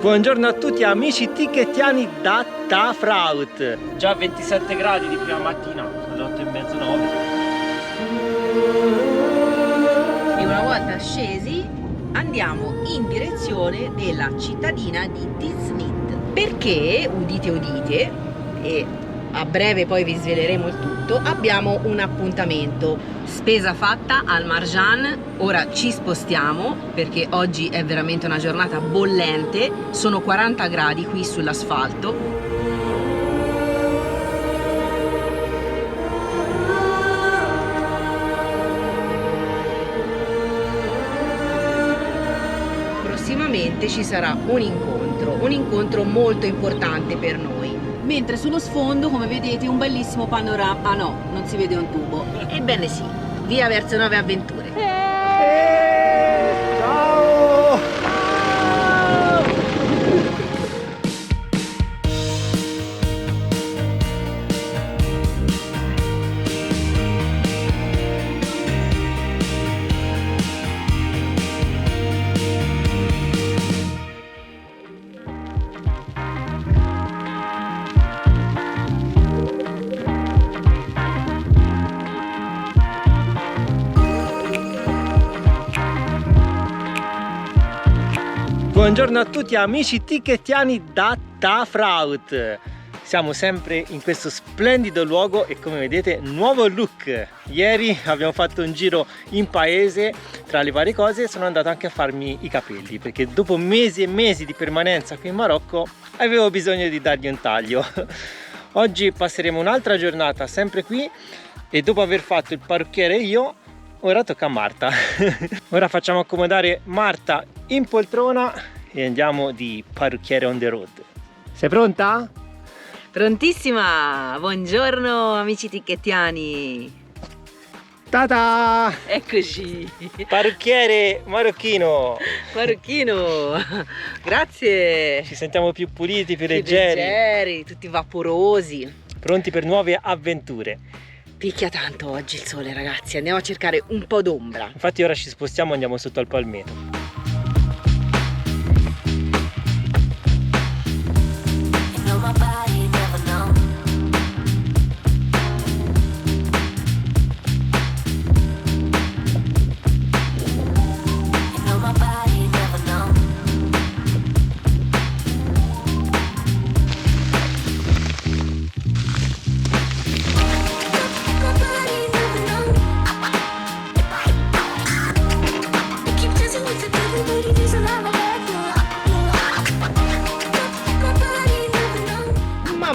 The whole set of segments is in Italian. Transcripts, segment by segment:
Buongiorno a tutti amici tichettiani da Tafraut. Già 27 gradi di prima mattina, sono le 8 e mezzo, 9. E una volta scesi andiamo in direzione della cittadina di Tiznit. Perché, udite udite, e a breve poi vi sveleremo il tutto, abbiamo un appuntamento. Spesa fatta al Marjan, ora ci spostiamo perché oggi è veramente una giornata bollente, sono 40 gradi qui sull'asfalto. Prossimamente ci sarà un incontro molto importante per noi. Mentre sullo sfondo, come vedete, un bellissimo panorama. Ah no, non si vede un tubo. Ebbene sì, via verso nuove avventure. Ciao! Buongiorno a tutti amici tichettiani da Tafraut. Siamo sempre in questo splendido luogo e come vedete nuovo look. Ieri abbiamo fatto un giro in paese, tra le varie cose sono andato anche a farmi i capelli perché dopo mesi e mesi di permanenza qui in Marocco avevo bisogno di dargli un taglio. Oggi passeremo un'altra giornata sempre qui e dopo aver fatto il parrucchiere io, ora tocca a Marta. Ora facciamo accomodare Marta in poltrona e andiamo di parrucchiere on the road. Sei pronta? Prontissima! Buongiorno amici tichettiani! Ta-da! Eccoci! Parrucchiere marocchino! Parrucchino! Grazie! Ci sentiamo più puliti, più Più leggeri, tutti vaporosi. pronti per nuove avventure. Picchia tanto oggi il sole, ragazzi, andiamo a cercare un po' d'ombra. Infatti ora ci spostiamo e andiamo sotto al palmeto.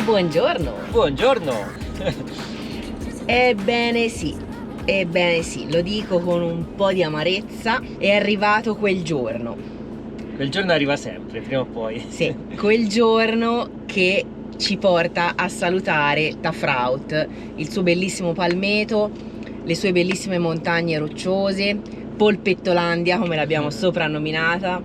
Buongiorno! Buongiorno! Ebbene sì, lo dico con un po' di amarezza, è arrivato quel giorno. Quel giorno arriva sempre, prima o poi. Sì, quel giorno che ci porta a salutare Tafraut, il suo bellissimo palmeto, le sue bellissime montagne rocciose, Polpettolandia come l'abbiamo soprannominata.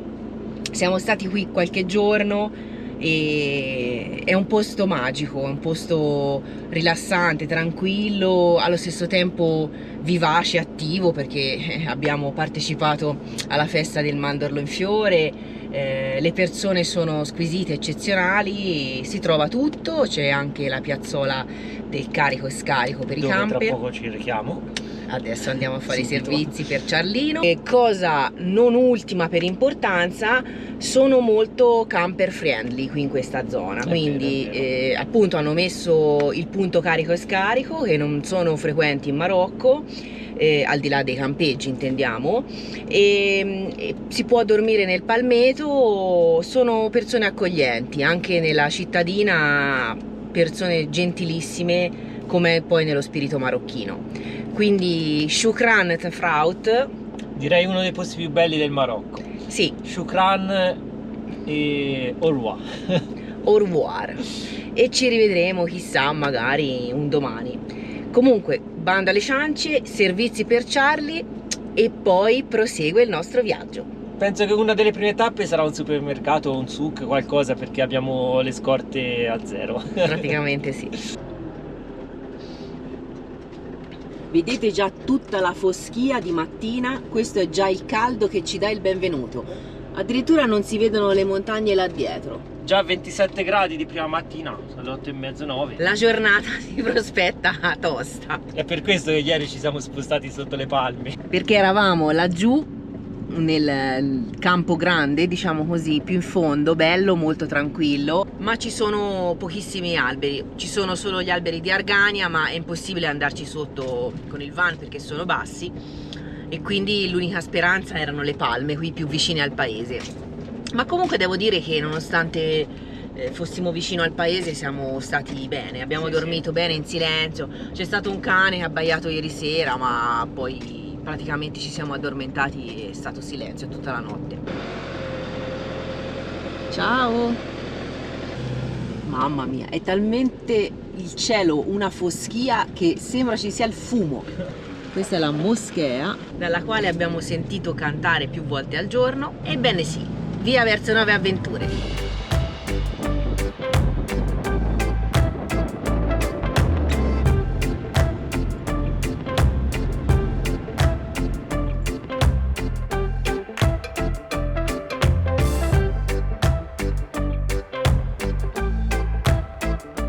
Siamo stati qui qualche giorno e è un posto magico, è un posto rilassante, tranquillo, allo stesso tempo vivace, attivo perché abbiamo partecipato alla festa del mandorlo in fiore, le persone sono squisite, eccezionali, si trova tutto, c'è anche la piazzola del carico e scarico per i camper. Tra poco ci rechiamo. Adesso andiamo a fare i servizi per Ciarlino. E cosa non ultima per importanza, sono molto camper friendly qui in questa zona, quindi appunto hanno messo il punto carico e scarico che non sono frequenti in Marocco, al di là dei campeggi intendiamo, e si può dormire nel palmeto, sono persone accoglienti, anche nella cittadina persone gentilissime come poi nello spirito marocchino. Quindi shukran Tafraut. Direi uno dei posti più belli del Marocco. Sì. Shukran e au revoir. Au revoir. E ci rivedremo chissà magari un domani. Comunque banda alle ciance, servizi per Charlie e poi prosegue il nostro viaggio. Penso che una delle prime tappe sarà un supermercato o un souk, qualcosa, perché abbiamo le scorte a zero. Praticamente sì. Vedete già tutta la foschia di mattina, questo è già il caldo che ci dà il benvenuto. Addirittura non si vedono le montagne là dietro. Già 27 gradi di prima mattina, sono le 8:30, 9. La giornata si prospetta tosta. È per questo che ieri ci siamo spostati sotto le palme. Perché eravamo laggiù nel campo grande, diciamo così, più in fondo, bello, molto tranquillo, ma ci sono pochissimi alberi. Ci sono solo gli alberi di argania, ma è impossibile andarci sotto con il van perché sono bassi, e quindi l'unica speranza erano le palme qui più vicine al paese. Ma comunque devo dire che nonostante fossimo vicino al paese siamo stati bene, abbiamo dormito bene in silenzio. C'è stato un cane che ha abbaiato ieri sera, ma poi praticamente ci siamo addormentati e è stato silenzio tutta la notte. Ciao! Mamma mia, è talmente il cielo una foschia che sembra ci sia il fumo. Questa è la moschea dalla quale abbiamo sentito cantare più volte al giorno. Ebbene sì, via verso nuove avventure.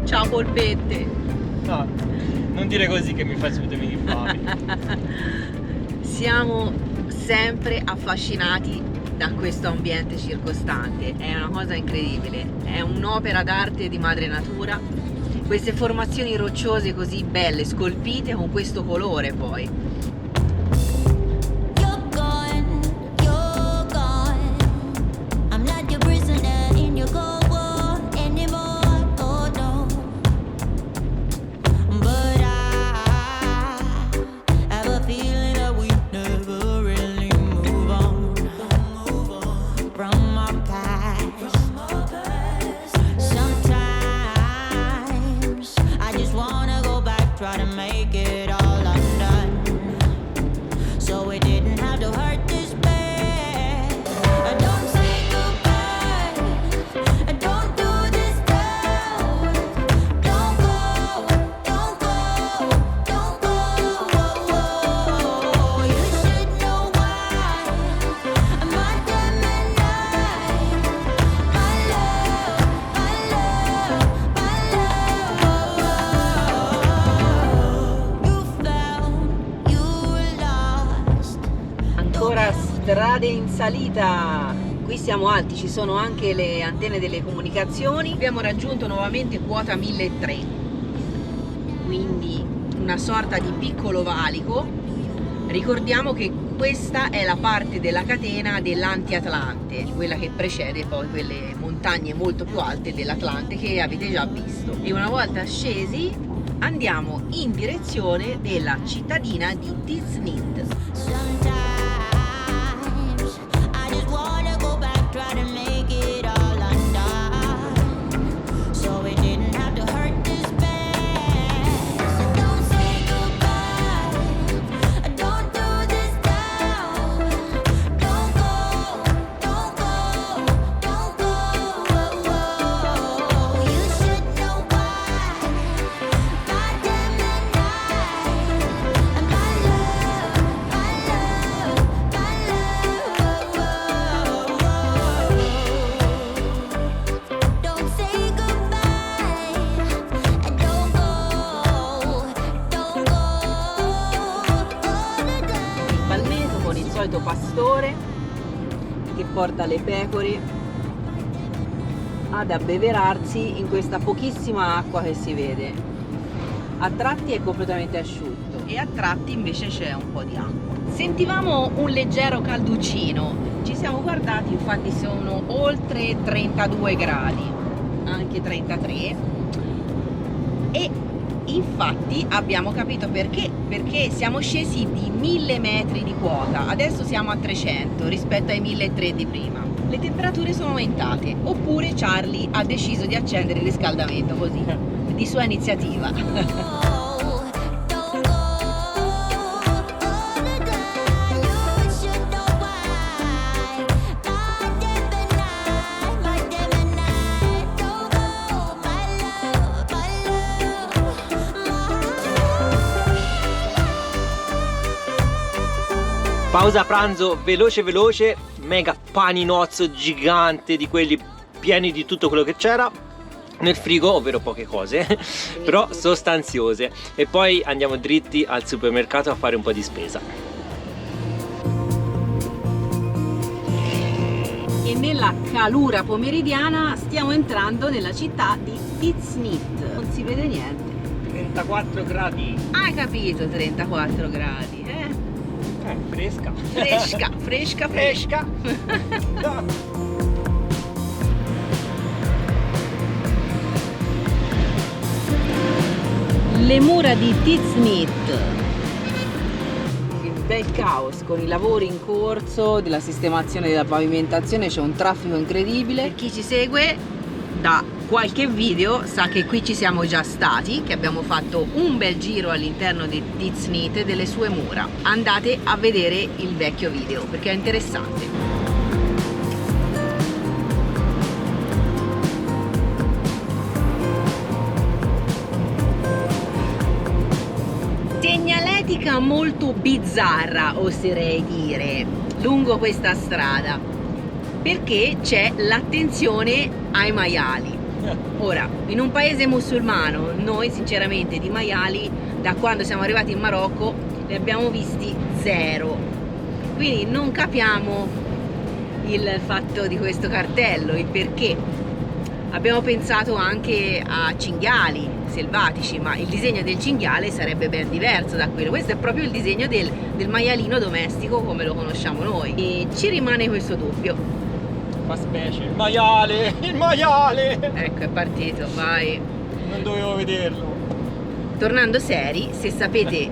Ciao polpette! No, non dire così che mi fai subito venire fame. Siamo sempre affascinati da questo ambiente circostante, è una cosa incredibile, è un'opera d'arte di madre natura. Queste formazioni rocciose così belle, scolpite con questo colore poi. Strade in salita, qui siamo alti, ci sono anche le antenne delle comunicazioni. Abbiamo raggiunto nuovamente quota 1300, quindi una sorta di piccolo valico. Ricordiamo che questa è la parte della catena dell'Antiatlante, quella che precede poi quelle montagne molto più alte dell'Atlante che avete già visto. E una volta scesi andiamo in direzione della cittadina di Tiznit. Pastore che porta le pecore ad abbeverarsi in questa pochissima acqua che si vede. A tratti è completamente asciutto e a tratti invece c'è un po' di acqua. Sentivamo un leggero calduccino, ci siamo guardati, infatti sono oltre 32 gradi, anche 33, e infatti abbiamo capito perché siamo scesi di 1000 metri di quota, adesso siamo a 300 rispetto ai 1300 di prima. Le temperature sono aumentate, oppure Charlie ha deciso di accendere il riscaldamento così, di sua iniziativa. Pausa pranzo veloce veloce, mega paninozzo gigante di quelli pieni di tutto quello che c'era nel frigo, ovvero poche cose però sostanziose, e poi andiamo dritti al supermercato a fare un po' di spesa. E nella calura pomeridiana stiamo entrando nella città di Tiznit. Non si vede niente. 34 gradi. Hai capito, 34 gradi, Fresca. Fresca. Le mura di Tiznit. Il bel caos con i lavori in corso della sistemazione della pavimentazione, c'è un traffico incredibile. Per chi ci segue da qualche video sa che qui ci siamo già stati, che abbiamo fatto un bel giro all'interno di Tiznit e delle sue mura. Andate a vedere il vecchio video perché è interessante. Segnaletica molto bizzarra, oserei dire, lungo questa strada, perché c'è l'attenzione ai maiali. Ora, in un paese musulmano, noi sinceramente di maiali, da quando siamo arrivati in Marocco, ne abbiamo visti zero. Quindi non capiamo il fatto di questo cartello, il perché. Abbiamo pensato anche a cinghiali selvatici, ma il disegno del cinghiale sarebbe ben diverso da quello. Questo è proprio il disegno del maialino domestico come lo conosciamo noi. E ci rimane questo dubbio. Fa specie. Il maiale! Ecco, è partito, vai. Non dovevo vederlo. Tornando seri, se sapete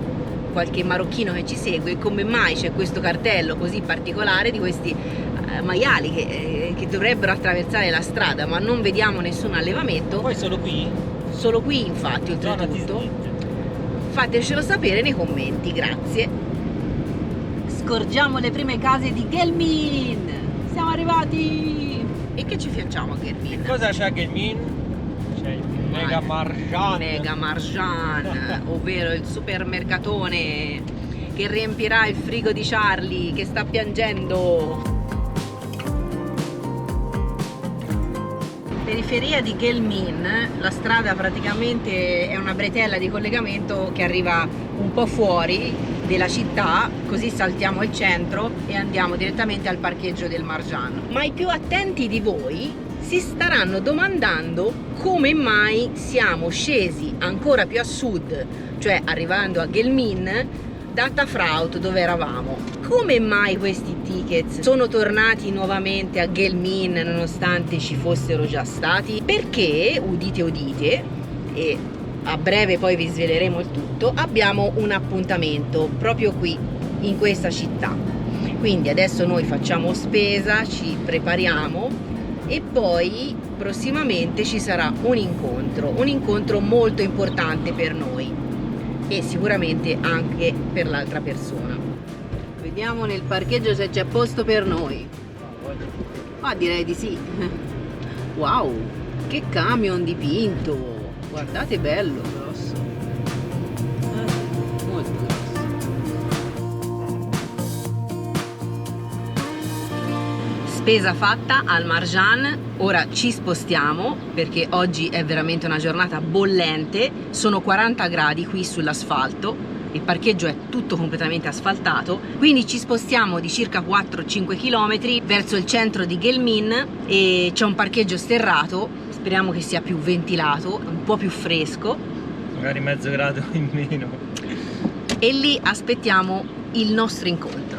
qualche marocchino che ci segue, come mai c'è questo cartello così particolare di questi maiali che dovrebbero attraversare la strada, ma non vediamo nessun allevamento. Poi solo qui? Solo qui infatti, oltretutto. Fatecelo sapere nei commenti, grazie. Scorgiamo le prime case di Gelmin. Siamo arrivati. E che ci facciamo a Gelmin? Cosa c'è a Gelmin? C'è il Mega Marjan. Mega Marjan, ovvero il supermercatone che riempirà il frigo di Charlie che sta piangendo. Periferia di Gelmin, la strada praticamente è una bretella di collegamento che arriva un po' fuori della città, così saltiamo il centro e andiamo direttamente al parcheggio del Marjan. Ma i più attenti di voi si staranno domandando come mai siamo scesi ancora più a sud, cioè arrivando a Gelmin da Tafraut dove eravamo. Come mai questi tickets sono tornati nuovamente a Gelmin nonostante ci fossero già stati? Perché, udite udite, e a breve poi vi sveleremo il tutto, abbiamo un appuntamento proprio qui in questa città. Quindi adesso noi facciamo spesa, ci prepariamo e poi prossimamente ci sarà un incontro molto importante per noi e sicuramente anche per l'altra persona. Vediamo nel parcheggio se c'è posto per noi. Ma direi di sì. Wow, che camion dipinto! Guardate, bello, grosso. Molto grosso. Spesa fatta al Marjan, ora ci spostiamo perché oggi è veramente una giornata bollente, sono 40 gradi qui sull'asfalto. Il parcheggio è tutto completamente asfaltato, quindi ci spostiamo di circa 4-5 km verso il centro di Gelmin e c'è un parcheggio sterrato, speriamo che sia più ventilato, un po' più fresco. Magari mezzo grado in meno. E lì aspettiamo il nostro incontro.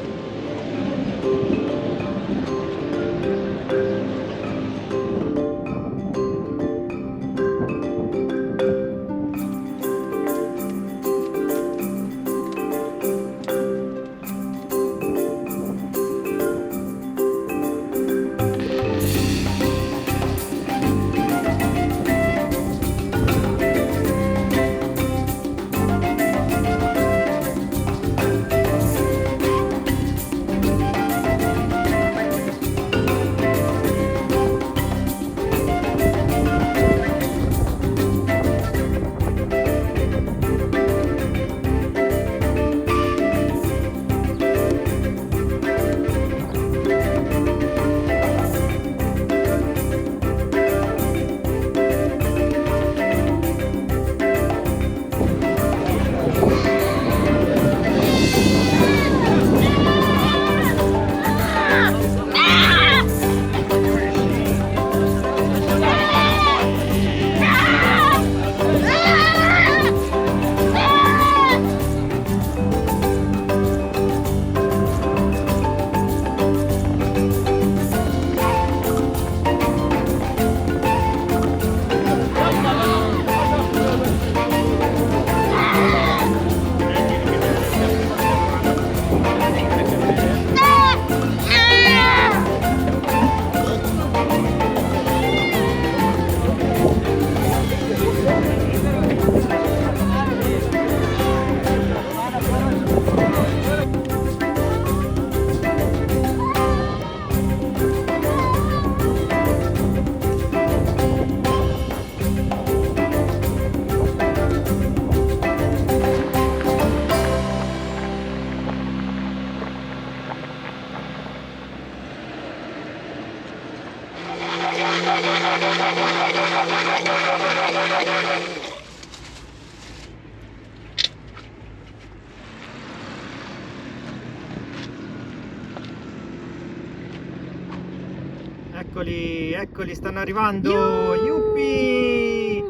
Eccoli, eccoli, stanno arrivando! Yuppie!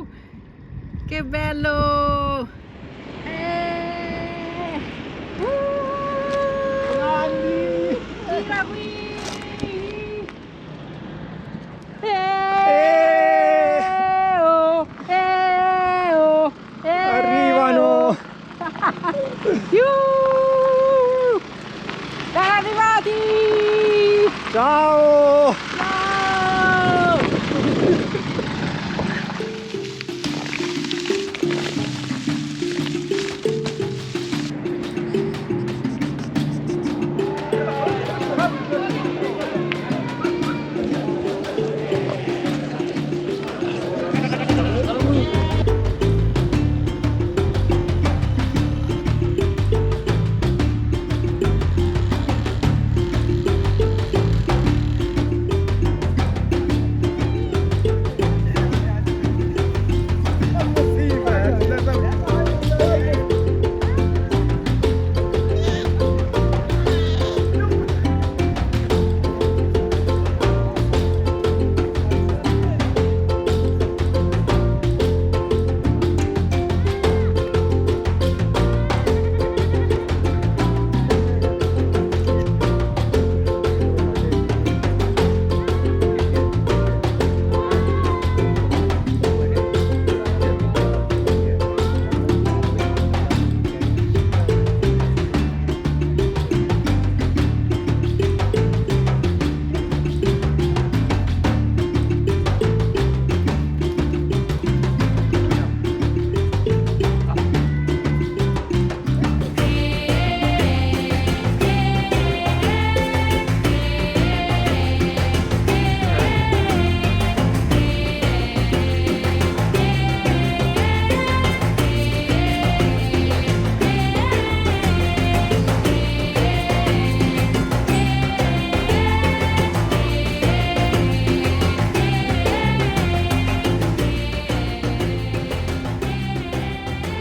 Che bello! Grandi! Tira qui! Arrivano! Siamo arrivati! Ciao! Ciao!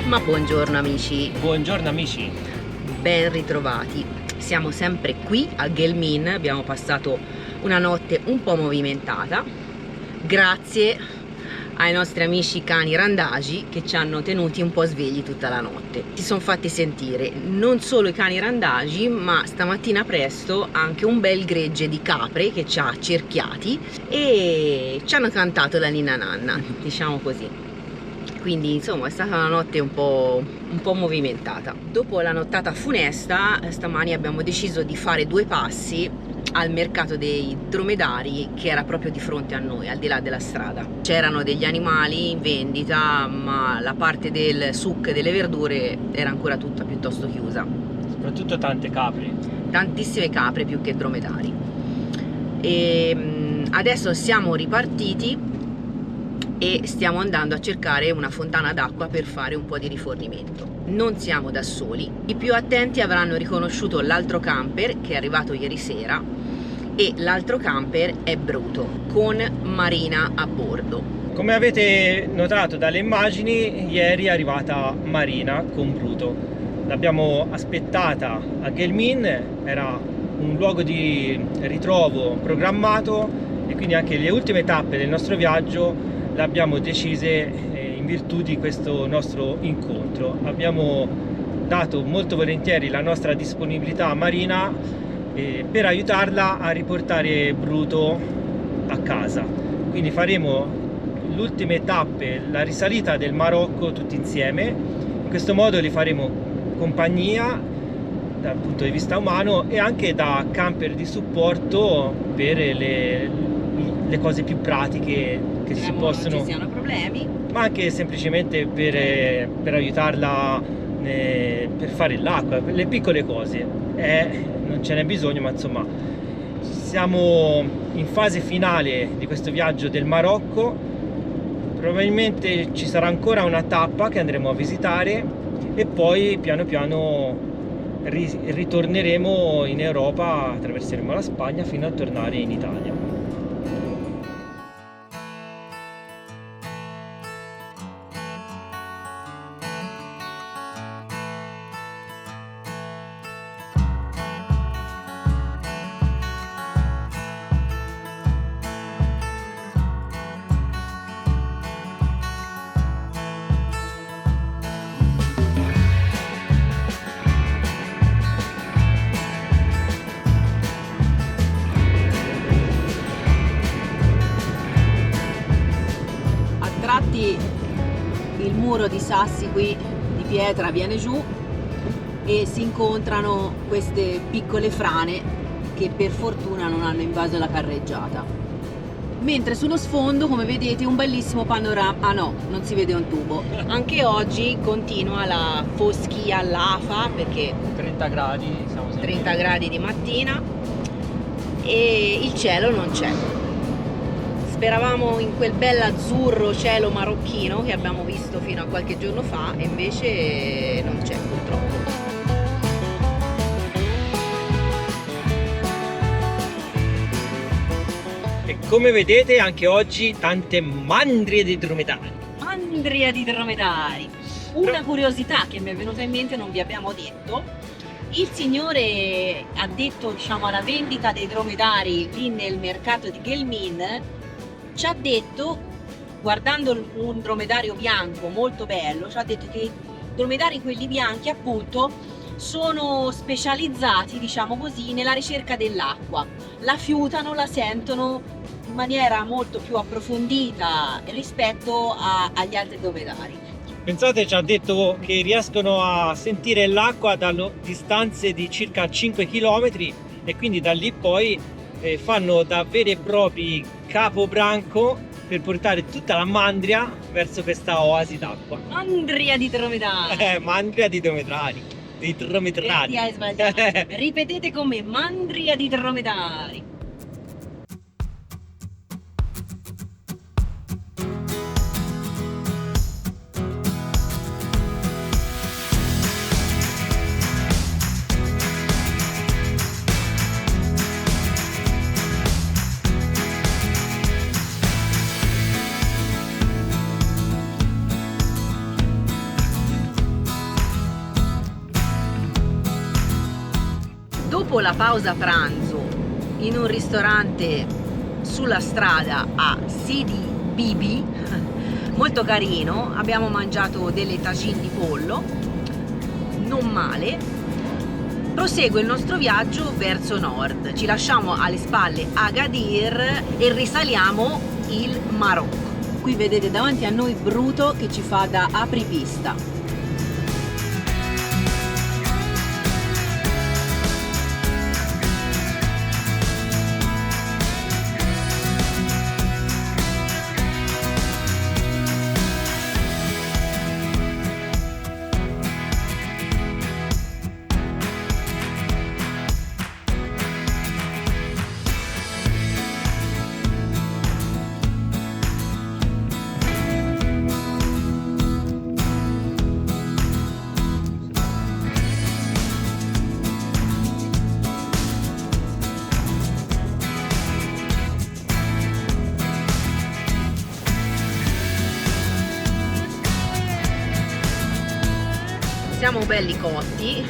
Ma buongiorno amici, Buongiorno amici! ben ritrovati. Siamo sempre qui a Gelmin, abbiamo passato una notte un po' movimentata grazie ai nostri amici cani randagi che ci hanno tenuti un po' svegli tutta la notte. Si sono fatti sentire non solo i cani randagi, ma stamattina presto anche un bel gregge di capre che ci ha cerchiati e ci hanno cantato la ninna nanna, diciamo così. Quindi insomma è stata una notte un po' movimentata. Dopo la nottata funesta, stamani abbiamo deciso di fare 2 passi al mercato dei dromedari che era proprio di fronte a noi, al di là della strada. C'erano degli animali in vendita, ma la parte del suc delle verdure era ancora tutta piuttosto chiusa. Soprattutto tante capre. Tantissime capre più che dromedari. E adesso siamo ripartiti e stiamo andando a cercare una fontana d'acqua per fare un po' di rifornimento. Non siamo da soli, i più attenti avranno riconosciuto l'altro camper che è arrivato ieri sera, e l'altro camper è Bruto con Marina a bordo. Come avete notato dalle immagini, ieri è arrivata Marina con Bruto. L'abbiamo aspettata a Gelmin, era un luogo di ritrovo programmato e quindi anche le ultime tappe del nostro viaggio le abbiamo decise in virtù di questo nostro incontro. Abbiamo dato molto volentieri la nostra disponibilità a Marina per aiutarla a riportare Bruto a casa. Quindi faremo le ultime tappe, la risalita del Marocco tutti insieme. In questo modo li faremo compagnia dal punto di vista umano e anche da camper di supporto per le cose più pratiche che si possono, non ci siano problemi, ma anche semplicemente per aiutarla per fare l'acqua, le piccole cose. Non ce n'è bisogno, ma insomma siamo in fase finale di questo viaggio del Marocco. Probabilmente ci sarà ancora una tappa che andremo a visitare e poi piano piano ritorneremo in Europa, attraverseremo la Spagna fino a tornare in Italia. infatti il muro di sassi qui di pietra viene giù e si incontrano queste piccole frane che per fortuna non hanno invaso la carreggiata. Mentre sullo sfondo, come vedete, un bellissimo panorama. Ah no, non si vede un tubo. Anche oggi continua la foschia all'afa perché 30 gradi, siamo sempre 30 gradi di mattina e il cielo non c'è. Speravamo in quel bel azzurro cielo marocchino che abbiamo visto fino a qualche giorno fa e invece non c'è purtroppo. E come vedete anche oggi tante mandrie di dromedari. Mandria di dromedari. Una curiosità che mi è venuta in mente, non vi abbiamo detto, il signore addetto, diciamo, alla vendita dei dromedari lì nel mercato di Gelmin ci ha detto, guardando un dromedario bianco molto bello, ci ha detto che i dromedari quelli bianchi appunto sono specializzati, diciamo così, nella ricerca dell'acqua, la fiutano, la sentono in maniera molto più approfondita rispetto agli altri dromedari. Pensate, ci ha detto che riescono a sentire l'acqua da distanze di circa 5 km e quindi da lì poi fanno da veri e propri capobranco per portare tutta la mandria verso questa oasi d'acqua. Mandria di dromedari. Mandria di dromedari. Di dromedari. Ti hai sbagliato. Ripetete con me, mandria di dromedari. Dopo la pausa pranzo in un ristorante sulla strada a Sidi Bibi, molto carino, abbiamo mangiato delle tagine di pollo, non male. Prosegue il nostro viaggio verso nord, ci lasciamo alle spalle Agadir e risaliamo il Marocco. Qui vedete davanti a noi Bruto che ci fa da apripista. Siamo belli cotti,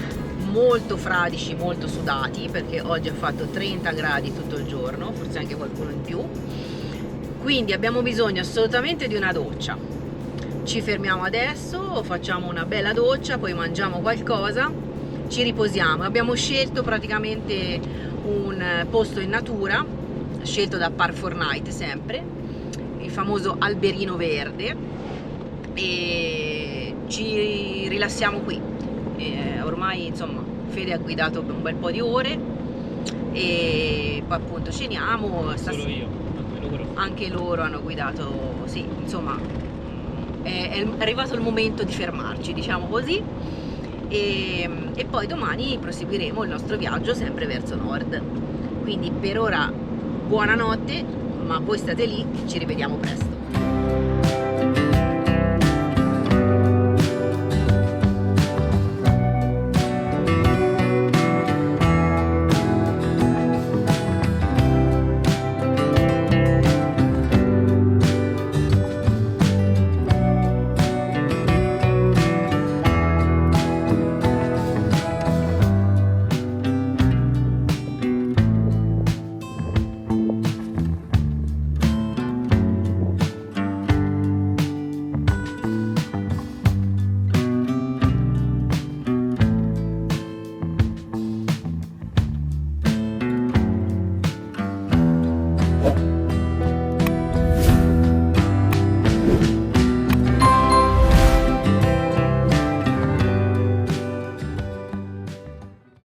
molto fradici, molto sudati perché oggi ha fatto 30 gradi tutto il giorno, forse anche qualcuno in più, quindi abbiamo bisogno assolutamente di una doccia. Ci fermiamo adesso, facciamo una bella doccia, poi mangiamo qualcosa, ci riposiamo. Abbiamo scelto praticamente un posto in natura, scelto da Park Fortnite sempre, il famoso alberino verde, e ci rilassiamo qui. Ormai insomma Fede ha guidato per un bel po' di ore e poi appunto ceniamo. Solo io, anche loro hanno guidato, sì, insomma è arrivato il momento di fermarci, diciamo così, e poi domani proseguiremo il nostro viaggio sempre verso nord. Quindi per ora buonanotte, ma voi state lì, ci rivediamo presto.